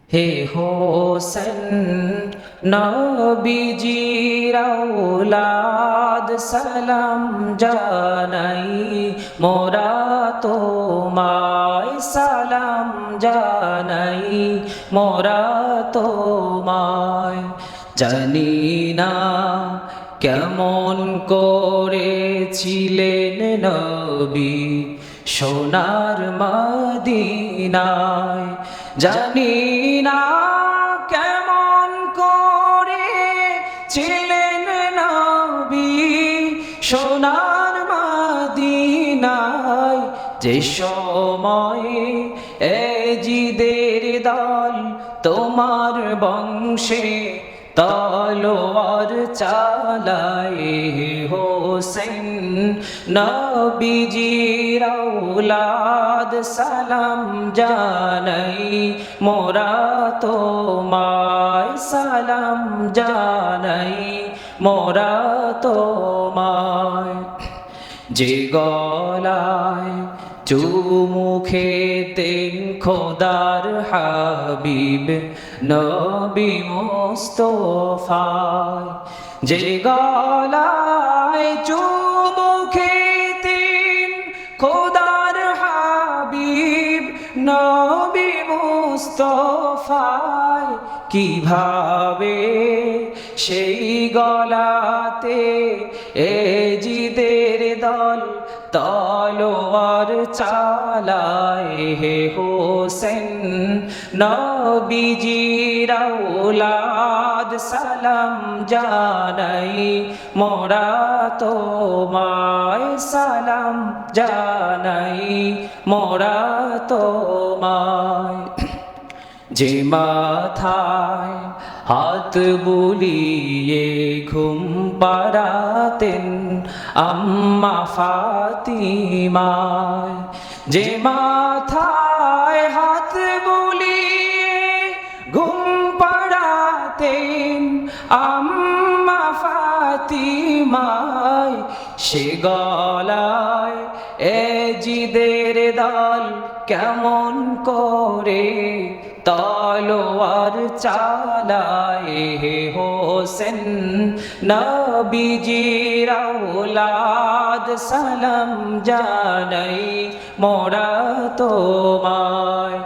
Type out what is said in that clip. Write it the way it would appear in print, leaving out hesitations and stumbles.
হে হোসেন নবীজির আওলাদ সালাম জানাই মোরা তোমায় সালাম জানাই মোরা তোমায় জানি না কেমন করেছিলেন নবী সোনার মদিনায় জানি না কেমন করে ছিলেন নবী সোনার মদিনায় যে সময়ে এজিদের দল তোমার বংশে তলোয়ার চালায় হোসেন নবীজির আওলাদ সালাম জানাই মোরা তোমায় সালাম জানাই মোরা তোমায় যে গলায় চুমুখেতেন খোদার হাবিব নবী মুস্তাফায় যে গলায় চুমুখেতেন খোদার হাবিব নবী মুস্তাফায় কিভাবে সেই গলাতে এজিদের দল তলোয়ার চালায় হে হোসেন নবীজির আওলাদ সালাম জানাই মোরা তোমায় সালাম জানাই মোরা তোমায় যে মাথায় হাত বুলিয়ে ঘুম পাড়াতেন আম্মা ফাতিমায় যে মাথায় হাত বুলিয়ে ঘুম পাড়াতেন আম্মা ফাতিমায় সে গলায় এজিদের দল কেমন করে তলোয়ার চালায় হে হোসেন নবীজির আওলাদ সালাম জানাই মোরা তোমায়।